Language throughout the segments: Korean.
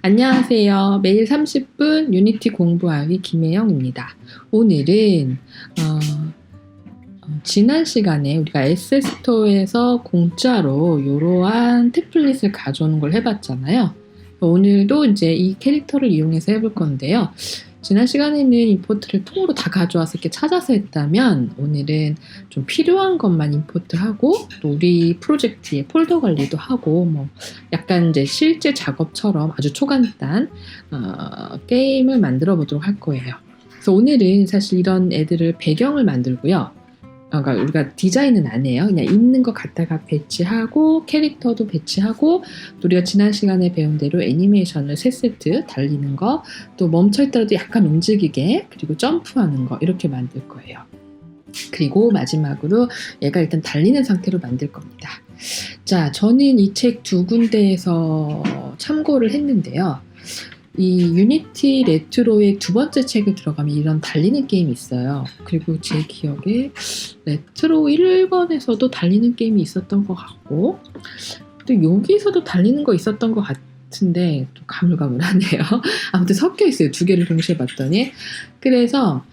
안녕하세요. 매일 30분 유니티 공부하기 김혜영입니다. 오늘은 지난 시간에 우리가 에세스토어에서 공짜로 이러한 템플릿을 가져오는 걸 해봤잖아요. 오늘도 이제 이 캐릭터를 이용해서 해볼 건데요. 지난 시간에는 임포트를 통으로 다 가져와서 이렇게 찾아서 했다면 오늘은 좀 필요한 것만 임포트하고 또 우리 프로젝트의 폴더 관리도 하고 뭐 약간 이제 실제 작업처럼 아주 초간단 게임을 만들어 보도록 할 거예요. 그래서 오늘은 사실 이런 애들을 배경을 만들고요. 그러니까 우리가 디자인은 안 해요. 그냥 있는 거 갖다가 배치하고 캐릭터도 배치하고 또 우리가 지난 시간에 배운 대로 애니메이션을 3세트 달리는 거 또 멈춰있더라도 약간 움직이게 그리고 점프하는 거 이렇게 만들 거예요. 그리고 마지막으로 얘가 일단 달리는 상태로 만들 겁니다. 자, 저는 이 책 두 군데에서 참고를 했는데요. 이 유니티 레트로의 두 번째 책을 들어가면 이런 달리는 게임이 있어요. 그리고 제 기억에 레트로 1권에서도 달리는 게임이 있었던 것 같고 또 여기서도 달리는 거 있었던 것 같은데 또 가물가물하네요. 아무튼 섞여 있어요. 두 개를 동시에 봤더니. 그래서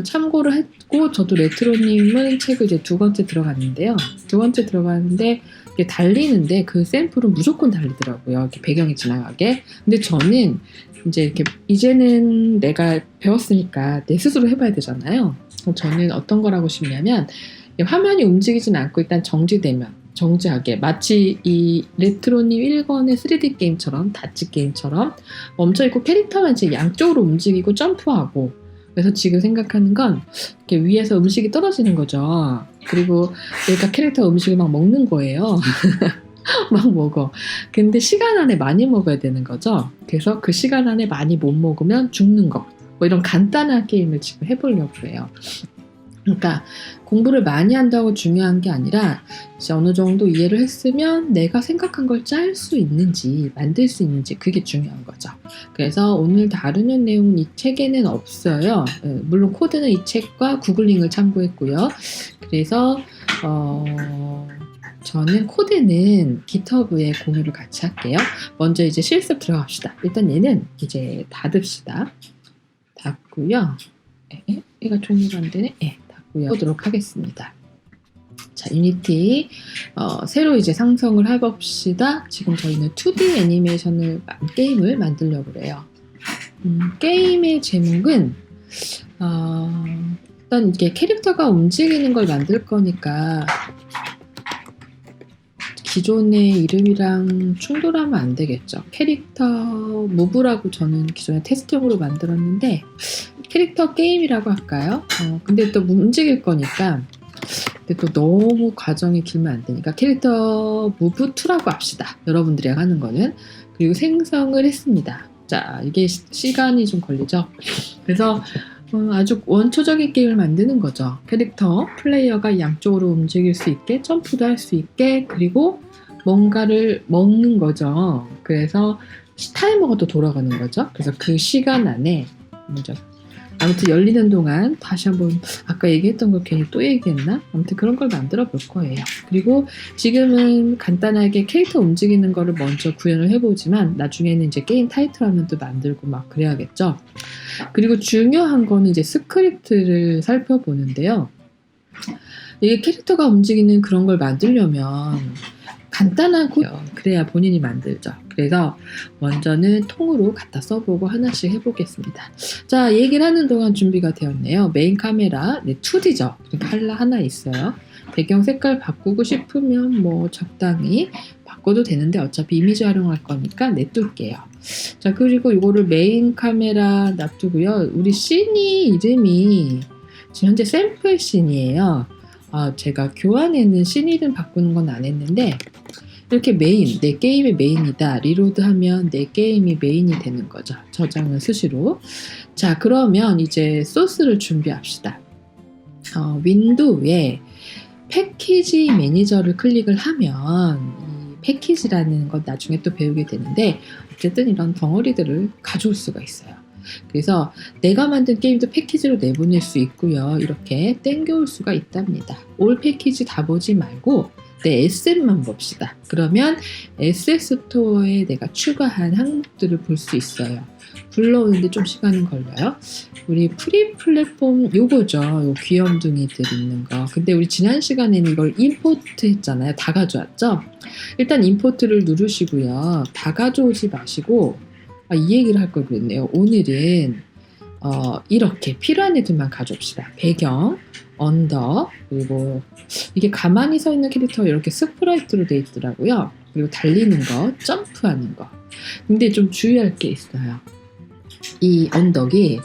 참고를 했고 저도 레트로님은 책을 이제 두 번째 들어갔는데요. 두 번째 들어갔는데 달리는데 그 샘플은 무조건 달리더라고요. 이렇게 배경이 지나가게. 근데 저는 이제 이렇게 이제는 내가 배웠으니까 내 스스로 해봐야 되잖아요. 저는 어떤 거라고 싶냐면 화면이 움직이진 않고 일단 정지하게 마치 이 레트로님 1권의 3D 게임처럼 다치 게임처럼 멈춰있고 캐릭터만 이제 양쪽으로 움직이고 점프하고 그래서 지금 생각하는 건 이렇게 위에서 음식이 떨어지는 거죠. 그리고 얘가 캐릭터 음식을 막 먹는 거예요. 막 먹어. 근데 시간 안에 많이 먹어야 되는 거죠. 그래서 그 시간 안에 많이 못 먹으면 죽는 거. 뭐 이런 간단한 게임을 지금 해보려고 해요. 그러니까 공부를 많이 한다고 중요한 게 아니라 이제 어느 정도 이해를 했으면 내가 생각한 걸 짤 수 있는지 만들 수 있는지 그게 중요한 거죠. 그래서 오늘 다루는 내용은 이 책에는 없어요. 물론 코드는 이 책과 구글링을 참고했고요. 그래서 저는 코드는 GitHub에 공유를 같이 할게요. 먼저 이제 실습 들어갑시다. 일단 얘는 이제 닫읍시다. 닫고요. 얘가 종류가 안 되네. 보도록 하겠습니다. 자, 유니티 새로 이제 상성을 해봅시다. 지금 저희는 2D 애니메이션을 게임을 만들려고 그래요. 게임의 제목은 일단 이게 캐릭터가 움직이는 걸 만들 거니까 기존의 이름이랑 충돌하면 안 되겠죠. 캐릭터 무브라고 저는 기존에 테스트용으로 만들었는데 캐릭터 게임이라고 할까요? 근데 또 움직일 거니까 근데 또 너무 과정이 길면 안 되니까 캐릭터 무브 2라고 합시다. 여러분들이 하는 거는. 그리고 생성을 했습니다. 자, 이게 시간이 좀 걸리죠. 그래서 아주 원초적인 게임을 만드는 거죠. 캐릭터 플레이어가 양쪽으로 움직일 수 있게 점프도 할 수 있게 그리고 뭔가를 먹는 거죠. 그래서 타이머가 또 돌아가는 거죠. 그래서 그 시간 안에 먼저 아무튼 열리는 동안 다시 한번 아까 얘기했던 걸 괜히 또 얘기했나? 아무튼 그런 걸 만들어 볼 거예요. 그리고 지금은 간단하게 캐릭터 움직이는 거를 먼저 구현을 해보지만 나중에는 이제 게임 타이틀 화면도 만들고 막 그래야겠죠. 그리고 중요한 거는 이제 스크립트를 살펴보는데요. 이게 캐릭터가 움직이는 그런 걸 만들려면 간단한 코드 그래야 본인이 만들죠. 그래서 먼저는 통으로 갖다 써보고 하나씩 해보겠습니다. 자, 얘기를 하는 동안 준비가 되었네요. 메인 카메라 2D죠. 그러니까 하나 있어요. 배경 색깔 바꾸고 싶으면 뭐 적당히 바꿔도 되는데 어차피 이미지 활용할 거니까 냅둘게요. 자, 그리고 이거를 메인 카메라 놔두고요. 우리 씬이 이름이 지금 현재 샘플 씬이에요. 제가 교환에는 씬 이름 바꾸는 건 안 했는데 이렇게 메인, 내 게임의 메인이다. 리로드하면 내 게임이 메인이 되는 거죠. 저장은 수시로. 자, 그러면 이제 소스를 준비합시다. 윈도우에 패키지 매니저를 클릭을 하면 이 패키지라는 건 나중에 또 배우게 되는데 어쨌든 이런 덩어리들을 가져올 수가 있어요. 그래서 내가 만든 게임도 패키지로 내보낼 수 있고요. 이렇게 땡겨올 수가 있답니다. 올 패키지 다 보지 말고 네, 에셋만 봅시다. 그러면 에셋 스토어에 내가 추가한 항목들을 볼 수 있어요. 불러오는데 좀 시간은 걸려요. 우리 프리 플랫폼 요거죠. 요 귀염둥이들 있는 거. 근데 우리 지난 시간에는 이걸 임포트 했잖아요. 다 가져왔죠? 일단 임포트를 누르시고요. 다 가져오지 마시고, 이 얘기를 할 걸 그랬네요. 오늘은 이렇게 필요한 애들만 가져옵시다. 배경, 언더, 그리고 이게 가만히 서 있는 캐릭터가 이렇게 스프라이트로 돼 있더라고요. 그리고 달리는 거, 점프하는 거. 근데 좀 주의할 게 있어요. 이 언덕이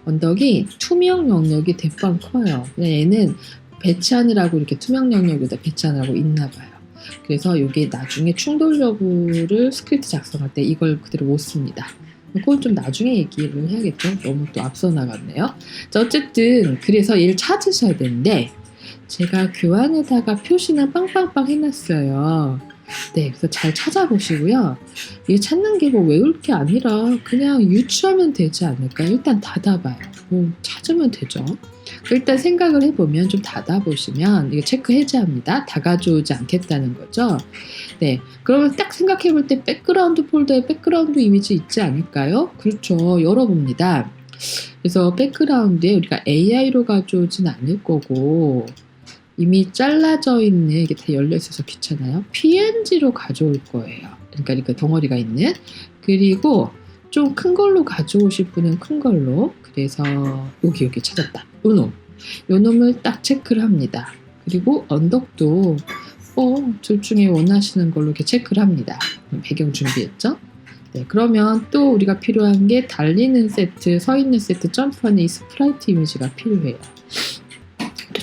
언덕이 투명 영역이 대빵 커요. 얘는 배치하느라고 이렇게 투명 영역에다 배치하느라고 있나 봐요. 그래서 이게 나중에 충돌 여부를 스크립트 작성할 때 이걸 그대로 못 씁니다. 그건 좀 나중에 얘기를 해야겠죠. 너무 또 앞서 나갔네요. 자, 어쨌든 그래서 얘를 찾으셔야 되는데 제가 교환에다가 표시는 빵빵빵 해놨어요. 네, 그래서 잘 찾아보시고요. 이게 찾는 게 뭐 외울 게 아니라 그냥 유추하면 되지 않을까? 일단 닫아봐요. 찾으면 되죠. 일단 생각을 해보면 좀 닫아보시면 이게 체크 해제합니다. 다 가져오지 않겠다는 거죠. 네, 그러면 딱 생각해볼 때 백그라운드 폴더에 백그라운드 이미지 있지 않을까요? 그렇죠. 열어봅니다. 그래서 백그라운드에 우리가 AI로 가져오진 않을 거고 이미 잘라져 있는 이게 다 열려 있어서 귀찮아요. PNG로 가져올 거예요. 그러니까 덩어리가 있는. 그리고 좀 큰 걸로 가져오실 분은 큰 걸로. 그래서 여기 찾았다. 요놈. 요놈을 딱 체크를 합니다. 그리고 언덕도 둘 중에 원하시는 걸로 이렇게 체크를 합니다. 배경 준비했죠? 네, 그러면 또 우리가 필요한 게 달리는 세트, 서 있는 세트, 점프하는 이 스프라이트 이미지가 필요해요.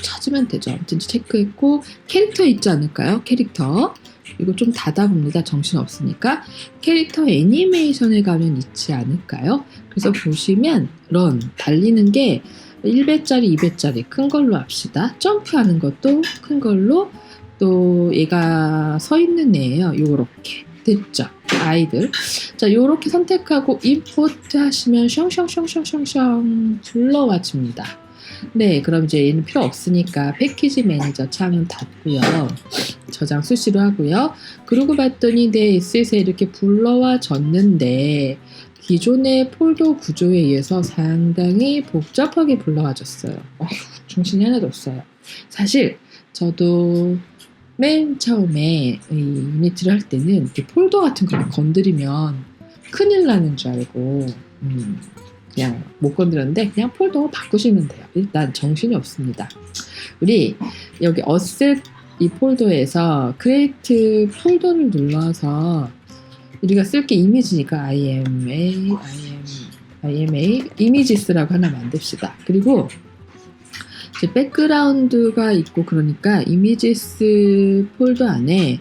찾으면 되죠. 아무튼 체크했고 캐릭터 있지 않을까요? 캐릭터 이거 좀 닫아봅니다. 정신없으니까 캐릭터 애니메이션에 가면 있지 않을까요? 그래서 보시면 런 달리는 게 1배짜리 2배짜리 큰 걸로 합시다. 점프하는 것도 큰 걸로. 또 얘가 서 있는 애예요. 요렇게 됐죠. 아이들. 자, 요렇게 선택하고 임포트 하시면 숑숑숑숑숑 불러와줍니다. 네, 그럼 이제 얘는 필요 없으니까 패키지 매니저 창은 닫고요. 저장 수시로 하고요. 그러고 봤더니 내 S에 이렇게 불러와 줬는데 기존의 폴더 구조에 의해서 상당히 복잡하게 불러와줬어요. 정신이 하나도 없어요. 사실 저도 맨 처음에 이 유니티를 할 때는 이렇게 폴더 같은 걸 건드리면 큰일 나는 줄 알고 그냥 못 건드렸는데 그냥 폴더 바꾸시면 돼요. 일단 정신이 없습니다. 우리 여기 어셋 이 폴더에서 크리에이트 폴더를 눌러서 우리가 쓸 게 이미지니까 IMA 이미지스라고 하나 만듭시다. 그리고 이제 백그라운드가 있고 그러니까 이미지스 폴더 안에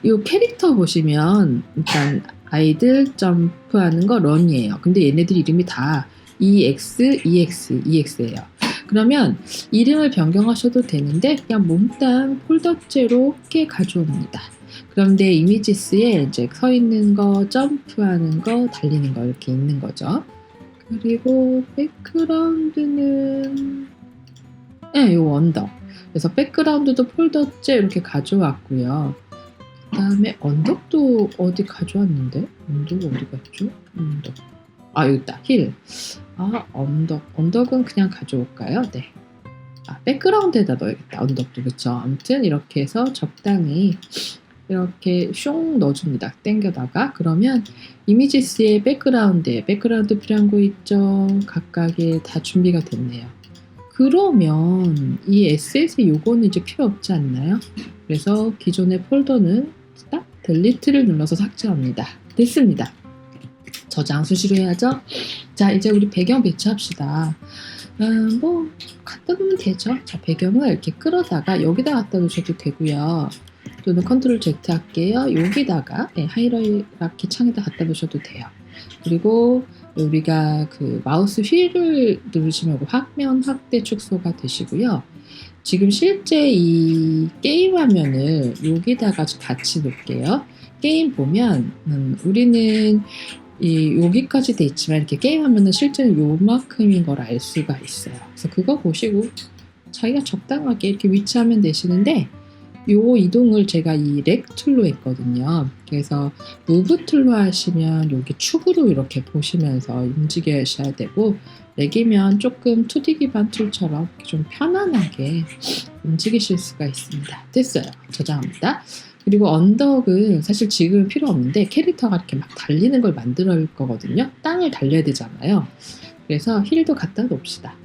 이 캐릭터 보시면 일단 아이들 점프하는 거 런이에요. 근데 얘네들 이름이 다 EX예요. 그러면 이름을 변경하셔도 되는데 그냥 몽땅 폴더째로 이렇게 가져옵니다. 그런데 이미지스에 이제 서 있는 거, 점프하는 거, 달리는 거 이렇게 있는 거죠. 그리고 백그라운드는 요 언덕. 그래서 백그라운드도 폴더째 이렇게 가져왔고요. 그 다음에 언덕도 어디 가져왔는데? 언덕 어디 갔죠? 언덕. 여기 있다. 힐. 언덕은 그냥 가져올까요? 네. 백그라운드에다 넣어야겠다. 언덕도. 그쵸. 아무튼 이렇게 해서 적당히 이렇게 숑 넣어줍니다. 당겨다가. 그러면 이미지스의 백그라운드 필요한 거 있죠? 각각에 다 준비가 됐네요. 그러면 이 에셋의 요거는 이제 필요 없지 않나요? 그래서 기존의 폴더는 딱 델리트를 눌러서 삭제합니다. 됐습니다. 저장 수시로 해야죠. 자, 이제 우리 배경 배치합시다. 갖다 놓으면 되죠. 자, 배경을 이렇게 끌어다가 여기다 갖다 놓으셔도 되고요. 또는 컨트롤 Z 할게요. 여기다가 하이라키 창에다 갖다 놓으셔도 돼요. 그리고 우리가 그 마우스 휠을 누르시면 화면 확대 축소가 되시고요. 지금 실제 이 게임 화면을 여기다가 같이 놓을게요. 게임 보면 우리는 여기까지 돼 있지만 이렇게 게임 화면은 실제는 요만큼인 걸 알 수가 있어요. 그래서 그거 보시고 자기가 적당하게 이렇게 위치하면 되시는데 요 이동을 제가 이 렉 툴로 했거든요. 그래서 무브 툴로 하시면 여기 축으로 이렇게 보시면서 움직여셔야 되고 렉이면 조금 2D 기반 툴처럼 좀 편안하게 움직이실 수가 있습니다. 됐어요. 저장합니다. 그리고 언덕은 사실 지금 필요 없는데 캐릭터가 이렇게 막 달리는 걸 만들 거거든요. 땅을 달려야 되잖아요. 그래서 힐도 갖다 놓읍시다.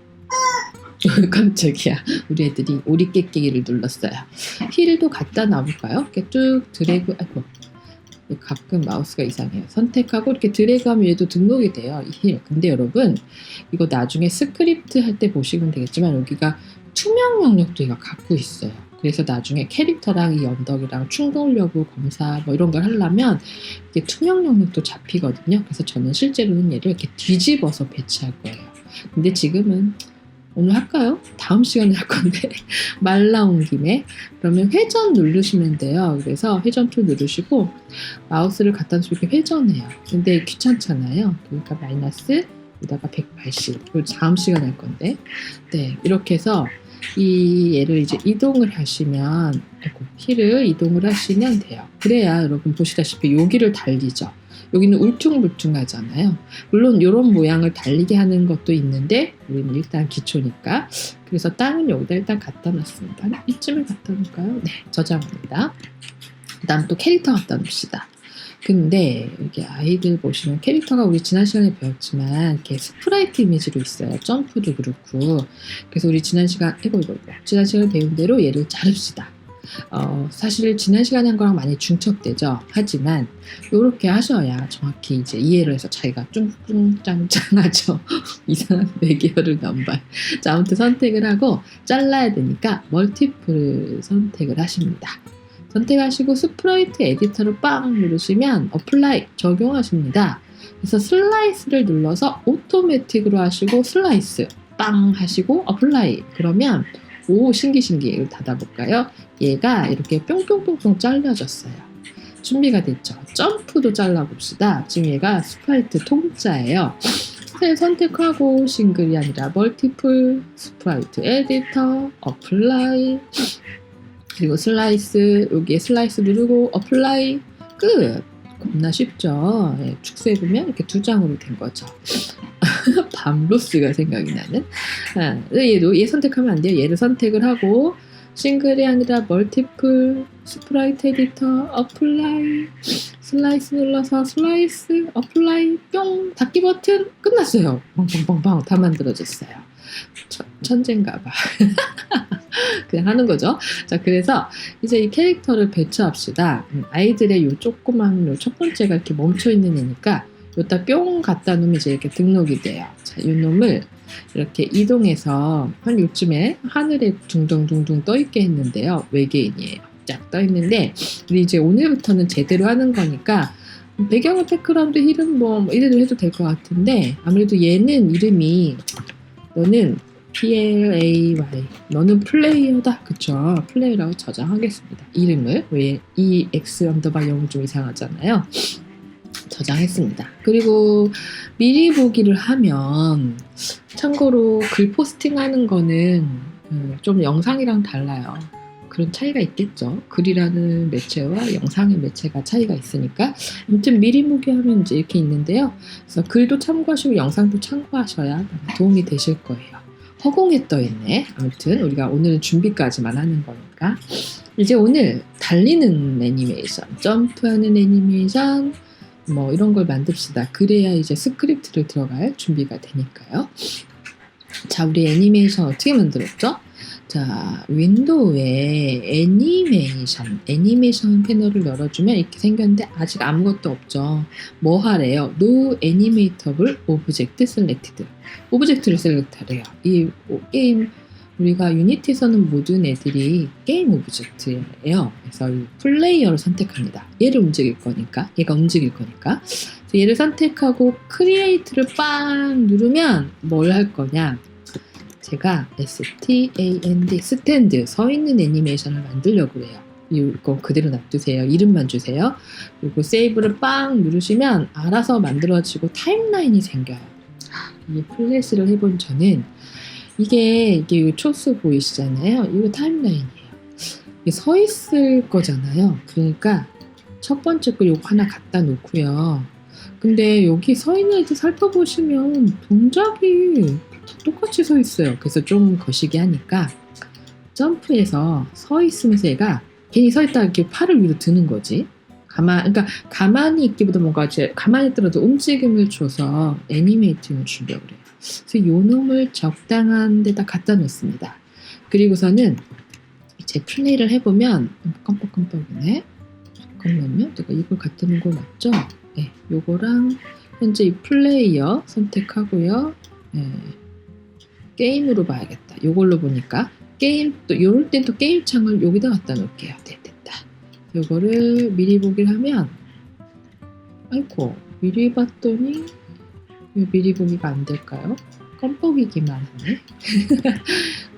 깜짝이야. 우리 애들이 오리 깨끼기를 눌렀어요. 힐도 갖다 놔볼까요? 이렇게 쭉 드래그, 아이고, 가끔 마우스가 이상해요. 선택하고 이렇게 드래그하면 얘도 등록이 돼요. 이 힐. 근데 여러분, 이거 나중에 스크립트 할 때 보시면 되겠지만 여기가 투명 영역도 얘가 갖고 있어요. 그래서 나중에 캐릭터랑 이 언덕이랑 충돌 여부 검사 뭐 이런 걸 하려면 이게 투명 영역도 잡히거든요. 그래서 저는 실제로는 얘를 이렇게 뒤집어서 배치할 거예요. 근데 지금은 오늘 할까요? 다음 시간에 할 건데 말 나온 김에 그러면 회전 누르시면 돼요. 그래서 회전 툴 누르시고 마우스를 갖다 놓고 이렇게 회전해요. 근데 귀찮잖아요. 그러니까 마이너스 여기다가 180 그리고 다음 시간에 할 건데 네 이렇게 해서 이 얘를 이제 이동을 하시면 힐을 이동을 하시면 돼요. 그래야 여러분 보시다시피 여기를 달리죠. 여기는 울퉁불퉁하잖아요. 물론 이런 모양을 달리게 하는 것도 있는데 우리는 일단 기초니까 그래서 땅은 여기다 일단 갖다 놨습니다. 이쯤에 갖다 놓을까요? 네, 저장합니다. 그 다음 또 캐릭터 갖다 놓읍시다. 근데 여기 아이들 보시면 캐릭터가 우리 지난 시간에 배웠지만 이렇게 스프라이트 이미지로 있어요. 점프도 그렇고. 그래서 우리 지난 시간에 배운 대로 얘를 자릅시다. 사실 지난 시간에 한 거랑 많이 중첩되죠. 하지만 이렇게 하셔야 정확히 이제 이해를 해서 자기가 쭝쭝짱짱하죠. 이상한 외계어를 넘발. 자, 아무튼 선택을 하고 잘라야 되니까 멀티플 선택을 하십니다. 선택하시고 스프라이트 에디터를 빵 누르시면 어플라이 적용하십니다. 그래서 슬라이스를 눌러서 오토매틱으로 하시고 슬라이스 빵 하시고 어플라이 그러면 오 신기 이걸 닫아볼까요? 얘가 이렇게 뿅뿅뿅뿅 잘려졌어요. 준비가 됐죠. 점프도 잘라봅시다. 지금 얘가 스프라이트 통짜예요. 셀 선택하고 싱글이 아니라 멀티플 스프라이트 에디터 어플라이 그리고 슬라이스 여기에 슬라이스 누르고 어플라이 끝. 겁나 쉽죠. 예, 축소해보면 이렇게 두 장으로 된 거죠. 밤로스가 생각이 나는. 얘 선택하면 안 돼요. 얘를 선택을 하고 싱글이 아니라 멀티플 스프라이트 에디터 어플라이 슬라이스 눌러서 슬라이스 어플라이 뿅 닫기 버튼 끝났어요. 빵빵빵빵 다 만들어졌어요. 천재인가봐. 그냥 하는 거죠. 자, 그래서 이제 이 캐릭터를 배치합시다. 아이들의 요 조그만 요 첫 번째가 이렇게 멈춰 있는 애니까 요따 뿅 갖다 놓으면 이제 이렇게 등록이 돼요. 자, 이 놈을 이렇게 이동해서 한 요쯤에 하늘에 둥둥둥둥 떠 있게 했는데요. 외계인이에요. 쫙 떠 있는데 우리 이제 오늘부터는 제대로 하는 거니까 배경은 백그라운드 힐은 뭐 이래도 해도 될 것 같은데 아무래도 얘는 이름이 너는 PLAY 너는 플레이어다 그쵸 플레이어라고 저장하겠습니다. 이름을 왜 EX 언더바 0 좀 이상하잖아요. 저장했습니다. 그리고 미리 보기를 하면 참고로 글 포스팅하는 거는 좀 영상이랑 달라요. 그런 차이가 있겠죠. 글이라는 매체와 영상의 매체가 차이가 있으니까 아무튼 미리 보기 하면 이제 이렇게 있는데요. 그래서 글도 참고하시고 영상도 참고하셔야 도움이 되실 거예요. 허공에 떠있네. 아무튼 우리가 오늘은 준비까지만 하는 거니까 이제 오늘 달리는 애니메이션 점프하는 애니메이션 뭐 이런 걸 만듭시다. 그래야 이제 스크립트를 들어갈 준비가 되니까요. 자, 우리 애니메이션 어떻게 만들었죠? 자, 윈도우에 애니메이션 패널을 열어주면 이렇게 생겼는데 아직 아무것도 없죠. 뭐 하래요? No Animatable Object Selected. 오브젝트를 셀렉트하래요. 이 게임 우리가 유니티에서는 모든 애들이 게임 오브젝트예요. 그래서 이 플레이어를 선택합니다. 얘를 움직일 거니까, 얘가 움직일 거니까. 얘를 선택하고 크리에이트를 빵 누르면 뭘 할 거냐? 제가 스탠드 서 있는 애니메이션을 만들려고 해요. 이거 그대로 놔두세요. 이름만 주세요. 그리고 세이브를 빵 누르시면 알아서 만들어지고 타임라인이 생겨요. 이 플래시를 해본 저는 이게 초수 보이시잖아요. 이거 타임라인이에요. 이게 서 있을 거잖아요. 그러니까 첫 번째 거 요거 하나 갖다 놓고요. 근데 여기 서 있는 애들 살펴보시면 동작이 똑같이 서 있어요. 그래서 좀 거시기 하니까 점프해서 서 있으면서 얘가 괜히 서 있다가 이렇게 팔을 위로 드는 거지. 그러니까 가만히 있기보다 뭔가 이제 가만히 있더라도 움직임을 줘서 애니메이팅을 주려고 그래요. 그래서 요 놈을 적당한 데다 갖다 놓습니다. 그리고서는 이제 플레이를 해보면 깜빡깜빡이네. 잠깐만요. 내가 이걸 갖다 놓은 거 맞죠? 네, 요거랑 현재 이 플레이어 선택하고요. 네, 게임으로 봐야겠다. 요걸로 보니까 게임 또 요럴 땐 또 게임 창을 여기다 갖다 놓을게요. 네, 됐다. 요거를 미리 보기를 하면 아이고 미리 봤더니 왜 미리 보기가 안 될까요? 껌뻑이기만 하네.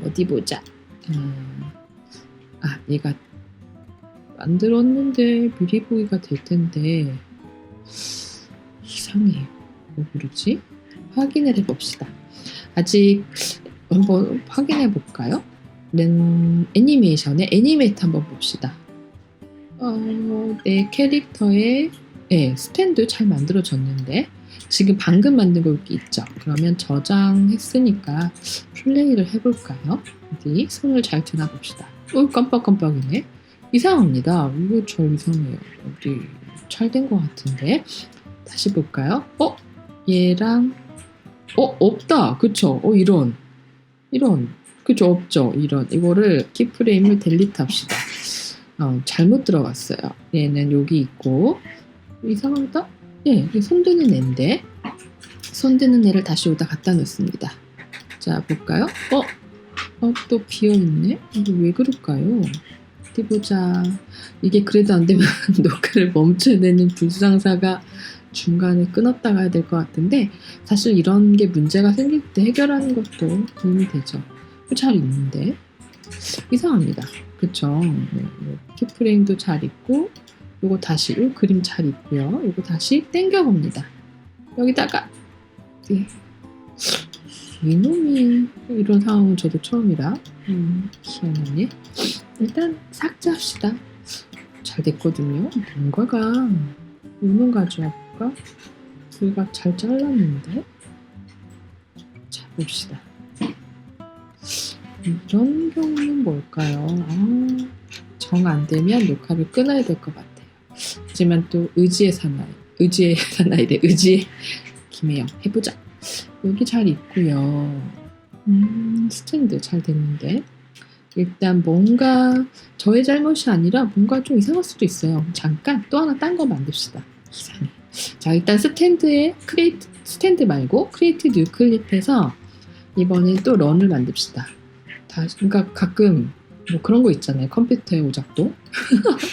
어디 보자. 얘가 만들었는데 미리 보기가 될 텐데 이상해요. 뭐 그러지? 확인을 해봅시다. 아직 한번 확인해 볼까요? 애니메이션의 애니메이트 한번 봅시다. 내 캐릭터의 스탠드 잘 만들어졌는데 지금 방금 만든 거 여기 있죠? 그러면 저장했으니까 플레이를 해볼까요? 어디 손을 잘 드나 봅시다. 깜빡깜빡이네. 이상합니다. 이거 저 이상해요. 어디 잘 된 것 같은데 다시 볼까요? 얘랑 없다. 그쵸? 이런 그쵸? 없죠? 이거를 키프레임을 델리트 합시다. 잘못 들어갔어요. 얘는 여기 있고 이상하다? 손 드는 애인데 손 드는 애를 다시 여기다 갖다 놓습니다. 자 볼까요? 또 비어있네? 이게 왜 그럴까요? 어디 보자. 이게 그래도 안 되면 녹화를 멈춰야 되는 불상사가 중간에 끊었다 가야 될 것 같은데 사실 이런 게 문제가 생길 때 해결하는 것도 도움이 되죠. 잘 있는데 이상합니다. 그쵸? 키프레임도 잘 있고 요거 다시 요 그림 잘 있고요. 요거 다시 당겨 봅니다. 여기다가 이놈이 이런 상황은 저도 처음이라 희한하네. 일단 삭제합시다. 잘 됐거든요. 뭔가가 이놈 가져와볼까? 우리가 잘 잘랐는데 자 봅시다. 이런 경우는 뭘까요? 정 안 되면 녹화를 끊어야 될 것 같아요. 하지만 또 의지의 사나이래. 의지의 김혜영 해보자. 여기 잘 있고요. 스탠드 잘 됐는데 일단 뭔가 저의 잘못이 아니라 뭔가 좀 이상할 수도 있어요. 잠깐 또 하나 딴 거 만듭시다. 이상해. 자 일단 스탠드 말고 크리에이트 뉴 클립에서 이번에 또 런을 만듭시다. 그러니까 가끔 뭐 그런 거 있잖아요. 컴퓨터의 오작도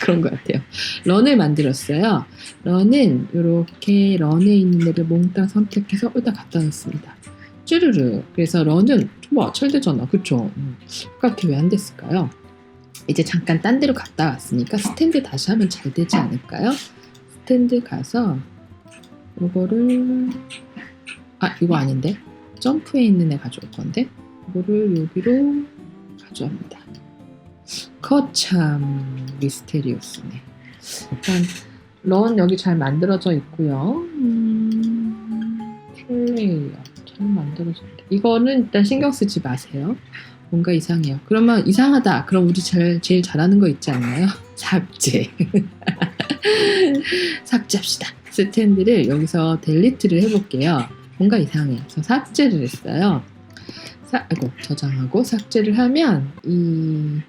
그런 것 같아요. 런을 만들었어요. 런은 이렇게 런에 있는 애를 몽땅 선택해서 여기다 갖다 놓습니다. 쭈르르. 그래서 런은 잘 되잖아. 그쵸? 그렇게 왜 안 됐을까요? 이제 잠깐 딴 데로 갔다 왔으니까 스탠드 다시 하면 잘 되지 않을까요? 스탠드 가서 요거를 이거 아닌데? 점프에 있는 애 가져올 건데 이거를 여기로 가져옵니다. 거참 미스테리오스네. 일단 런 여기 잘 만들어져 있고요. 플레이어 잘 만들어졌는데 이거는 일단 신경 쓰지 마세요. 뭔가 이상해요. 그러면 이상하다. 그럼 우리 제일 잘하는 거 있지 않나요? 삭제. 삭제합시다. 스탠드를 여기서 델리트를 해볼게요. 뭔가 이상해. 그래서 삭제를 했어요. 저장하고 삭제를 하면 이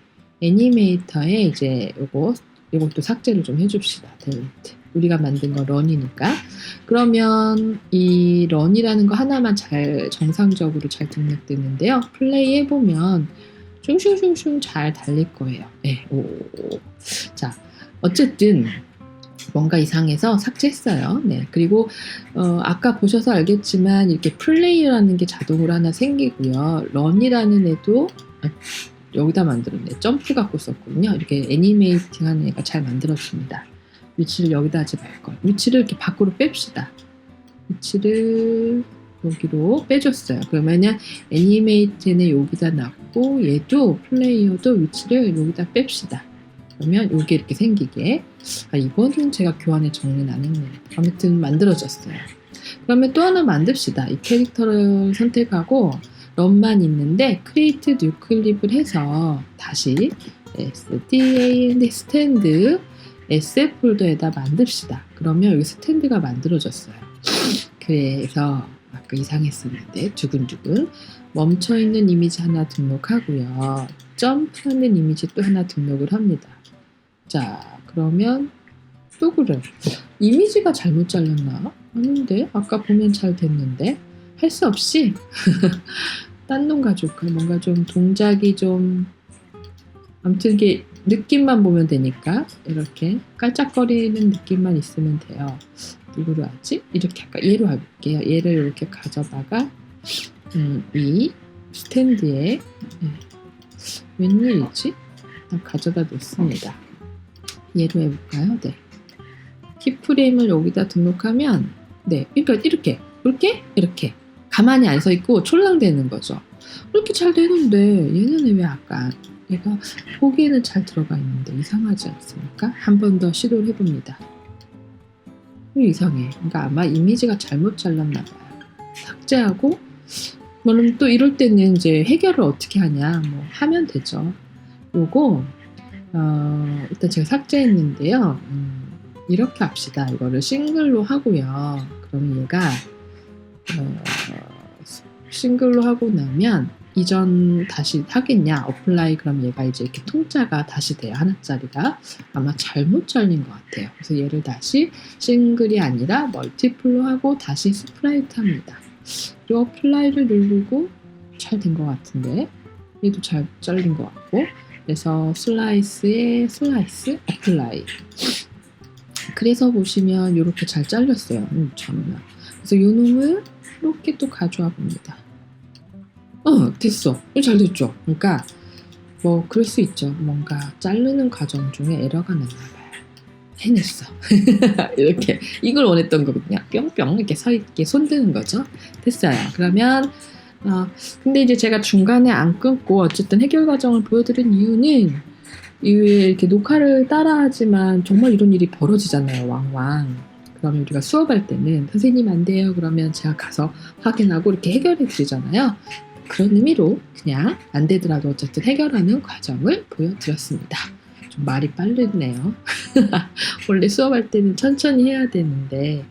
애니메이터에 이제 요것도 삭제를 좀 해줍시다. 델리트. 우리가 만든 거 런이니까. 그러면 이 런이라는 거 하나만 정상적으로 잘 등록되는데요. 플레이 해보면 슝슝슝슝 잘 달릴 거예요. 네. 자, 어쨌든 뭔가 이상해서 삭제했어요. 네. 그리고 아까 보셔서 알겠지만 이렇게 플레이라는 게 자동으로 하나 생기고요. 런이라는 애도 여기다 만들었네. 점프 갖고 썼거든요. 이렇게 애니메이팅 하는 애가 잘 만들어집니다. 위치를 여기다 하지 말걸. 위치를 이렇게 밖으로 뺍시다. 위치를 여기로 빼줬어요. 그러면은 애니메이트는 여기다 놨고 얘도 플레이어도 위치를 여기다 뺍시다. 그러면 여기 이렇게 생기게. 이번은 제가 교환에 정리는 안 했네요. 아무튼 만들어졌어요. 그러면 또 하나 만듭시다. 이 캐릭터를 선택하고 런만 있는데 크리에이트 뉴 클립을 해서 다시 STAND 스탠드 SF 폴더에다 만듭시다. 그러면 여기 스탠드가 만들어졌어요. 그래서 아까 이상했었는데 두근두근 멈춰있는 이미지 하나 등록하고요. 점프하는 이미지 또 하나 등록을 합니다. 자, 그러면 또 그래. 이미지가 잘못 잘렸나? 아닌데 아까 보면 잘 됐는데 할 수 없이 딴 놈 가져올까? 뭔가 좀 동작이 좀 아무튼 이게 느낌만 보면 되니까 이렇게 깔짝거리는 느낌만 있으면 돼요. 누구로 하지? 이렇게 할까? 얘로 해볼게요. 얘를 이렇게 가져다가 이 스탠드에 웬일이지? 가져다 놓습니다. 얘로 해볼까요? 네. 키프레임을 여기다 등록하면 네, 그러니까 이렇게 가만히 안 서 있고 촐랑대는 거죠. 이렇게 잘 되는데 얘는 왜 아까 얘가 보기에는 잘 들어가 있는데 이상하지 않습니까? 한 번 더 시도를 해봅니다. 이상해. 그러니까 아마 이미지가 잘못 잘랐나 봐요. 삭제하고 그럼 또 이럴 때는 이제 해결을 어떻게 하냐 뭐 하면 되죠. 요거 일단 제가 삭제했는데요. 이렇게 합시다. 이거를 싱글로 하고요. 그럼 얘가 싱글로 하고 나면 이전 다시 하겠냐 어플라이 그럼 얘가 이제 이렇게 통짜가 다시 돼요. 하나짜리가 아마 잘못 잘린 것 같아요. 그래서 얘를 다시 싱글이 아니라 멀티플로 하고 다시 스프라이트 합니다. 그리고 어플라이를 누르고 잘 된 것 같은데 얘도 잘 잘린 것 같고 그래서 슬라이스에 슬라이스 어플라이 그래서 보시면 이렇게 잘 잘렸어요. 참나. 그래서 요 놈을 이렇게 또 가져와 봅니다. 됐어. 잘 됐죠. 그러니까 뭐 그럴 수 있죠. 뭔가 자르는 과정 중에 에러가 났나 봐요. 해냈어. 이렇게 이걸 원했던 거거든요. 뿅뿅 이렇게 서 있게 손드는 거죠. 됐어요. 그러면 근데 이제 제가 중간에 안 끊고 어쨌든 해결 과정을 보여드린 이유는 이렇게 녹화를 따라하지만 정말 이런 일이 벌어지잖아요. 왕왕. 그러면 우리가 수업할 때는 선생님 안 돼요. 그러면 제가 가서 확인하고 이렇게 해결해 드리잖아요. 그런 의미로 그냥 안 되더라도 어쨌든 해결하는 과정을 보여드렸습니다. 좀 말이 빠르네요. 원래 수업할 때는 천천히 해야 되는데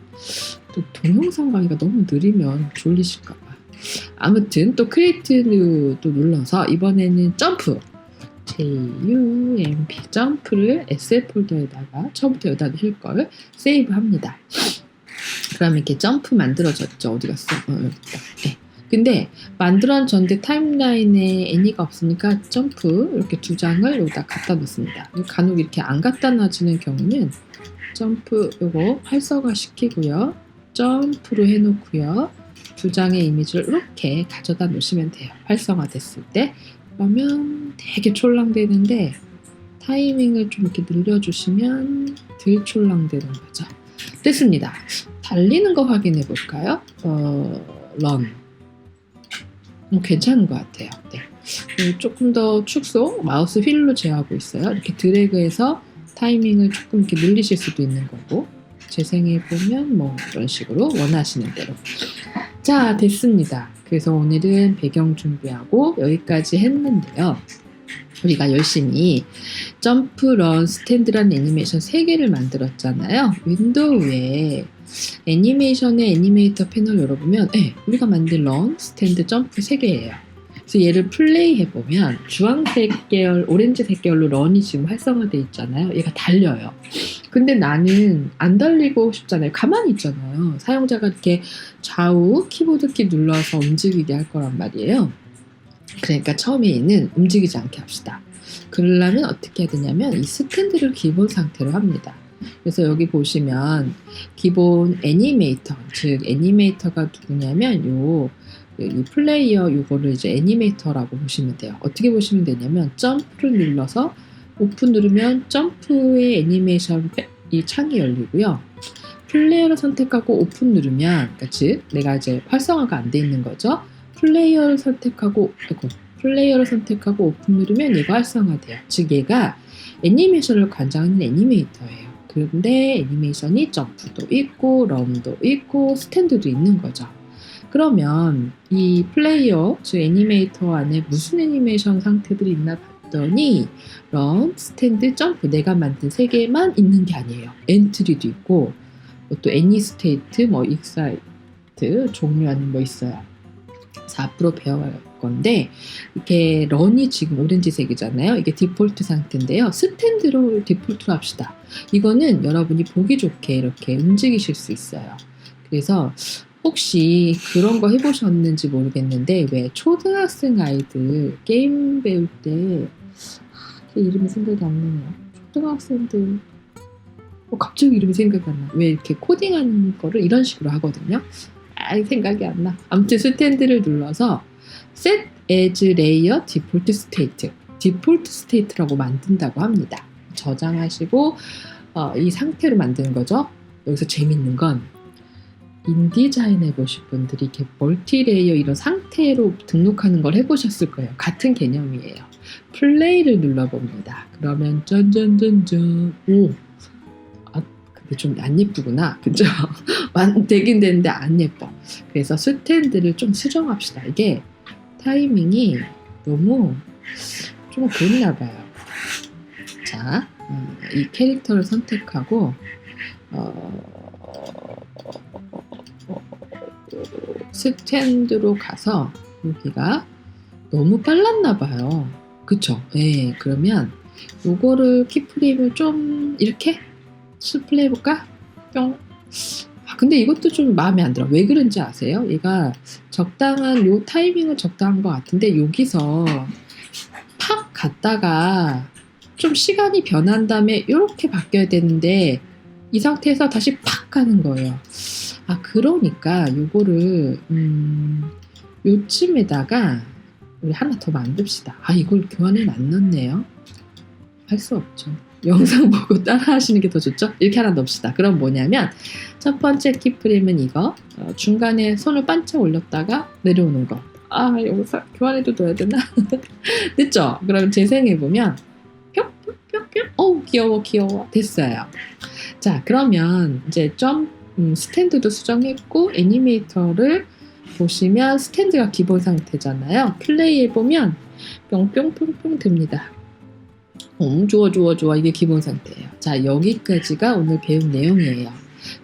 또 동영상 강의가 너무 느리면 졸리실까 봐. 아무튼 또 크리에이트 또 눌러서 이번에는 점프 JUMP 점프를 SF 폴더에다가 처음부터 여기다 넣을 걸 세이브 합니다. 그러면 이렇게 점프 만들어졌죠. 어디 갔어? 여기다. 네. 근데 만들어졌는데 타임라인에 애니가 없으니까 점프 이렇게 두 장을 여기다 갖다 놓습니다. 간혹 이렇게 안 갖다 놔지는 경우는 점프 요거 활성화 시키고요. 점프로 해놓고요. 두 장의 이미지를 이렇게 가져다 놓으시면 돼요. 활성화 됐을 때. 그러면 되게 촐랑되는데 타이밍을 좀 이렇게 늘려주시면 덜 촐랑되는 거죠. 됐습니다. 달리는 거 확인해 볼까요? 런. 괜찮은 것 같아요. 네. 조금 더 축소 마우스 휠로 제어하고 있어요. 이렇게 드래그해서 타이밍을 조금 이렇게 늘리실 수도 있는 거고 재생해 보면 뭐 이런 식으로 원하시는 대로. 자, 됐습니다. 그래서 오늘은 배경 준비하고 여기까지 했는데요. 우리가 열심히 점프, 런, 스탠드라는 애니메이션 3개를 만들었잖아요. 윈도우에 애니메이션의 애니메이터 패널 열어보면 우리가 만든 런, 스탠드, 점프 3개예요. 그래서 얘를 플레이 해보면 주황색 계열, 오렌지색 계열로 런이 지금 활성화되어 있잖아요. 얘가 달려요. 근데 나는 안 달리고 싶잖아요. 가만히 있잖아요. 사용자가 이렇게 좌우 키보드 키 눌러서 움직이게 할 거란 말이에요. 그러니까 처음에는 움직이지 않게 합시다. 그러려면 어떻게 해야 되냐면 이 스탠드를 기본 상태로 합니다. 그래서 여기 보시면 기본 애니메이터, 즉 애니메이터가 누구냐면 이 플레이어 요거를 이제 애니메이터라고 보시면 돼요. 어떻게 보시면 되냐면 점프를 눌러서 오픈 누르면 점프의 애니메이션 이 창이 열리고요. 플레이어를 선택하고 오픈 누르면, 그러니까 즉 내가 이제 활성화가 안 돼 있는 거죠. 플레이어를 선택하고 오픈 누르면 얘가 활성화돼요. 즉 얘가 애니메이션을 관장하는 애니메이터예요. 그런데 애니메이션이 점프도 있고 럼도 있고 스탠드도 있는 거죠. 그러면 이 플레이어, 즉 애니메이터 안에 무슨 애니메이션 상태들이 있나 봤더니 럼, 스탠드, 점프 내가 만든 3개만 있는 게 아니에요. 엔트리도 있고 또 애니 스테이트, 익사이트 종류는 있어요. 그래서 앞으로 배워갈 건데 이렇게 런이 지금 오렌지색이잖아요. 이게 디폴트 상태인데요. 스탠드로 디폴트로 합시다. 이거는 여러분이 보기 좋게 이렇게 움직이실 수 있어요. 그래서 혹시 그런 거 해보셨는지 모르겠는데 왜 초등학생 아이들 게임 배울 때 이름이 생각이 안 나네요. 초등학생들 갑자기 이름이 생각이 안 나. 왜 이렇게 코딩하는 거를 이런 식으로 하거든요. 생각이 안 나. 아무튼 스탠드를 눌러서 Set as Layer Default State, 디폴트 스테이트라고 만든다고 합니다. 저장하시고 이 상태로 만드는 거죠. 여기서 재밌는 건 인디자인 해보실 분들이 이렇게 멀티레이어 이런 상태로 등록하는 걸 해보셨을 거예요. 같은 개념이에요. 플레이를 눌러봅니다. 그러면 짠짠짠짠 근데 좀 안 예쁘구나. 그죠? 되긴 되는데 안 예뻐. 그래서 스탠드를 좀 수정합시다. 이게 타이밍이 너무 좀 그랬나 봐요. 자, 이 캐릭터를 선택하고 스탠드로 가서 여기가 너무 빨랐나 봐요. 그쵸? 네, 그러면 요거를 키프레임을 좀 이렇게 스플레이 해볼까? 뿅. 근데 이것도 좀 마음에 안 들어. 왜 그런지 아세요? 얘가 적당한 요 타이밍은 적당한 것 같은데 여기서 팍 갔다가 좀 시간이 변한 다음에 이렇게 바뀌어야 되는데 이 상태에서 다시 팍 가는 거예요. 그러니까 요거를 요쯤에다가 우리 하나 더 만듭시다. 이걸 교환에 안 넣네요. 할 수 없죠. 영상 보고 따라 하시는 게 더 좋죠? 이렇게 하나 넣읍시다. 그럼 뭐냐면 첫 번째 키프레임은 이거 중간에 손을 반짝 올렸다가 내려오는 거. 영상 교환해도 넣어야 되나? 됐죠? 그럼 재생해보면 뿅뿅뿅뿅 귀여워 됐어요. 자, 그러면 이제 스탠드도 수정했고 애니메이터를 보시면 스탠드가 기본 상태잖아요. 플레이해보면 뿅뿅뿅뿅 됩니다. 좋아. 이게 기본 상태예요. 자, 여기까지가 오늘 배운 내용이에요.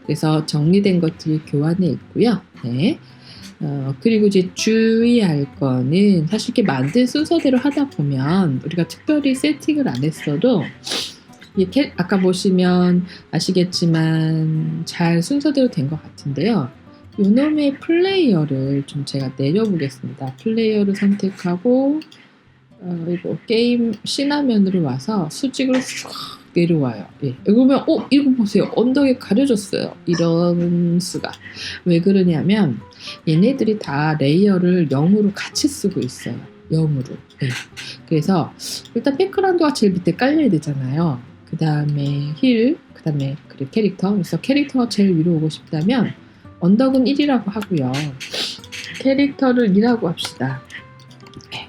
그래서 정리된 것들이 교환해 있고요. 네. 그리고 이제 주의할 거는 사실 이렇게 만든 순서대로 하다 보면 우리가 특별히 세팅을 안 했어도 이렇게 아까 보시면 아시겠지만 잘 순서대로 된 것 같은데요. 요놈의 플레이어를 좀 제가 내려보겠습니다. 플레이어를 선택하고 이거 게임 신화면으로 와서 수직으로 슉 내려와요. 그러면 이거 보세요. 언덕에 가려졌어요. 이런 수가. 왜 그러냐면 얘네들이 다 레이어를 0으로 같이 쓰고 있어요. 0으로. 그래서 일단 백그라운드가 제일 밑에 깔려야 되잖아요. 그 다음에 힐, 그 다음에 캐릭터. 그래서 캐릭터가 제일 위로 오고 싶다면 언덕은 1이라고 하고요. 캐릭터를 2라고 합시다.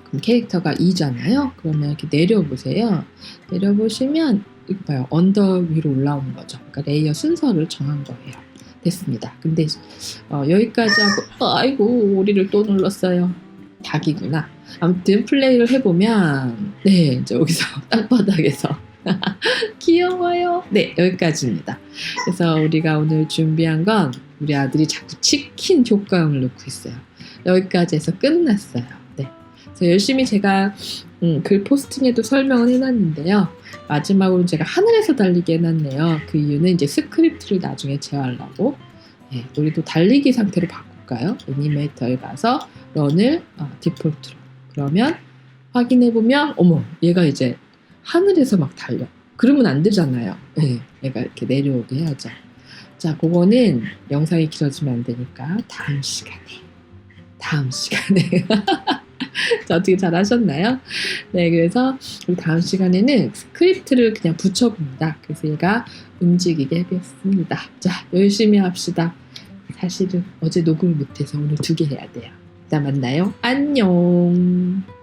그럼 캐릭터가 2잖아요. 그러면 이렇게 내려보세요. 내려보시면 이거 봐요. 언덕 위로 올라오는 거죠. 그러니까 레이어 순서를 정한 거예요. 됐습니다. 근데 여기까지 하고 아이고 오리를 또 눌렀어요. 닭이구나. 아무튼 플레이를 해보면 이제 여기서 땅바닥에서 귀여워요. 네, 여기까지입니다. 그래서 우리가 오늘 준비한 건 우리 아들이 자꾸 치킨 효과음을 넣고 있어요. 여기까지 해서 끝났어요. 그래서 열심히 제가 글 포스팅에도 설명을 해놨는데요. 마지막으로 제가 하늘에서 달리게 해놨네요. 그 이유는 이제 스크립트를 나중에 제어하려고. 우리도 달리기 상태로 바꿀까요? 애니메이터에 가서 런을 디폴트로. 그러면 확인해보면 어머 얘가 이제 하늘에서 막 달려. 그러면 안 되잖아요. 얘가 이렇게 내려오게 해야죠. 자, 그거는 영상이 길어지면 안 되니까 다음 시간에 자, 어떻게 잘 하셨나요? 네, 그래서 우리 다음 시간에는 스크립트를 그냥 붙여봅니다. 그래서 얘가 움직이게 해보겠습니다. 자, 열심히 합시다. 사실은 어제 녹음을 못해서 오늘 2개 해야 돼요. 이따 만나요. 안녕.